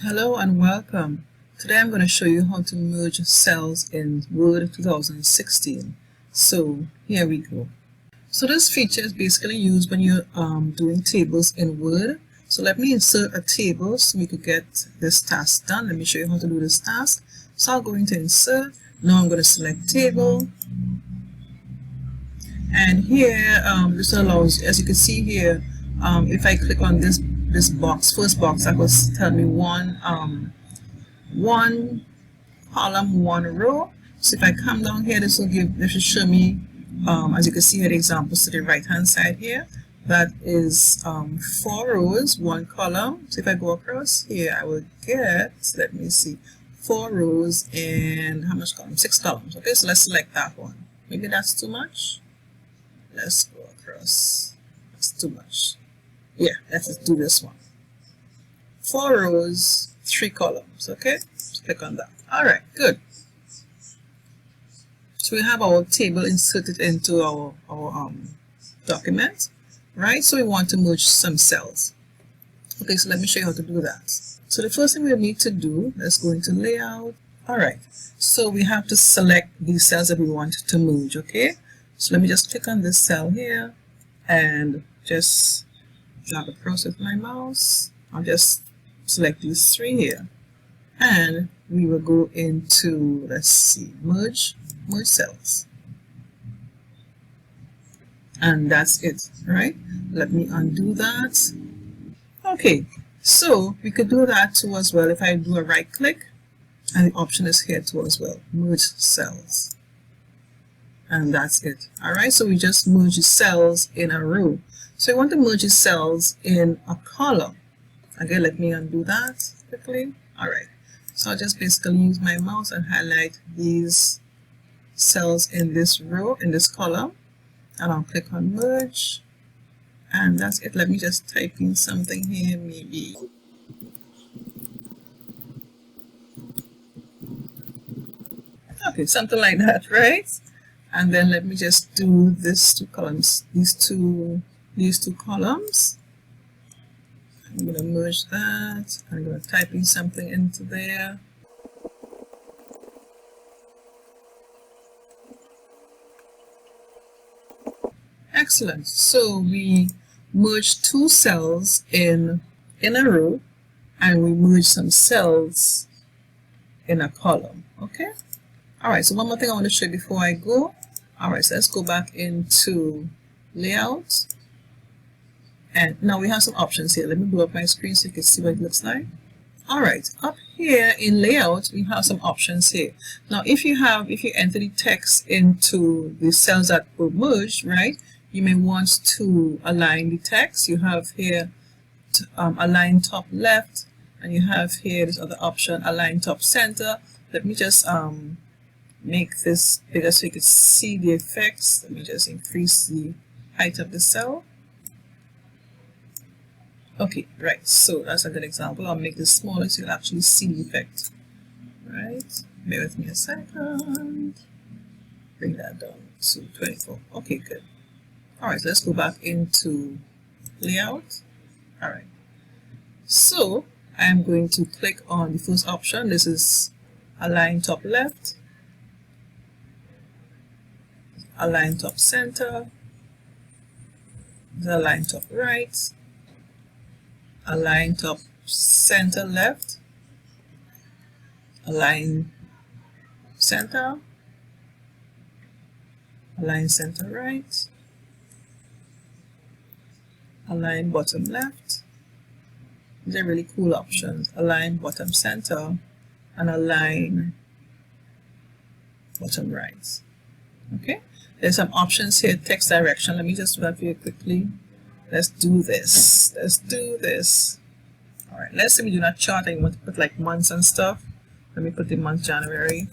Hello and welcome. Today I'm going to show you how to merge cells in Word 2016. So here we go. So this feature is basically used when you're doing tables in Word. So let me insert a table so we could get this task done. Let me show you how to do this task. So I'll go into insert. Now I'm going to select table. And here this allows, as you can see here, if I click on this box, first box, that will tell me one column, one row. So if I come down here, this will show me, as you can see here, the examples to the right hand side here. That is 4 rows, 1 column. So if I go across here, I will get, let me see, 4 rows and how much columns? 6 columns. Okay, so let's select that one. Maybe that's too much. Let's go across. That's too much. Yeah, let's do this one. 4 rows, 3 columns. Okay, let's click on that. All right, good. So we have our table inserted into our document, right? So we want to merge some cells. Okay, so let me show you how to do that. So the first thing we need to do, let's go into layout. All right, so we have to select these cells that we want to merge. Okay, so let me just click on this cell here and just drag across with my mouse. I'll just select these 3 here, and we will go into, let's see, merge cells, and that's it. Right, let me undo that. Okay, so we could do that too as well if I do a right click, and the option is here too as well, merge cells, and that's it. All right, so we just merge cells in a row. So I want to merge cells in a column. Again, let me undo that quickly. All right, so I'll just basically use my mouse and highlight these cells in this row, in this column, and I'll click on merge, and that's it. Let me just type in something here, maybe. Okay, something like that, right? And then let me just do these 2 columns, these two columns. I'm going to merge that. I'm going to type in something into there. Excellent. So we merged 2 cells in a row, and we merged some cells in a column. Okay. All right. So one more thing I want to show you before I go. All right. So let's go back into layout. And now we have some options here. Let me blow up my screen so you can see what it looks like. All right, up here in layout, we have some options here. Now, if you enter the text into the cells that were merged, right, you may want to align the text. You have here align top left, and you have here this other option, align top center. Let me just make this bigger so you can see the effects. Let me just increase the height of the cell. Okay, right, so that's a good example. I'll make this smaller so you'll actually see the effect. Right, bear with me a second. Bring that down to 24. Okay, good. All right, so let's go back into layout. All right, so I'm going to click on the first option. This is align top left, align top center, align top right, align top center left, align center, align center right, align bottom left. These are really cool options. Align bottom center and align bottom right. Okay, there's some options here. Text direction. Let me just do that very quickly. Let's do this. Let's do this. All right, let's say we do not chart and you want to put like months and stuff. Let me put the month January.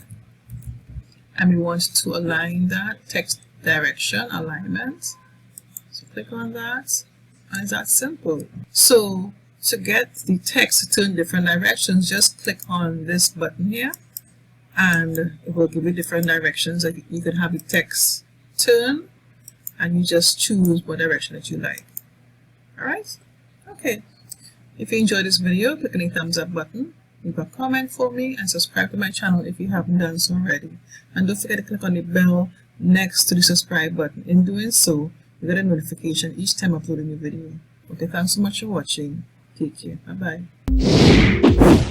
And we want to align that text direction alignment. So click on that. And it's that simple. So to get the text to turn different directions, just click on this button here and it will give you different directions. Like you could have the text turn and you just choose what direction that you like. Alright? Okay. If you enjoyed this video, click on the thumbs up button. leave a comment for me, and subscribe to my channel if you haven't done so already. And don't forget to click on the bell next to the subscribe button. In doing so, you get a notification each time I upload a new video. Okay, thanks so much for watching. Take care. Bye-bye.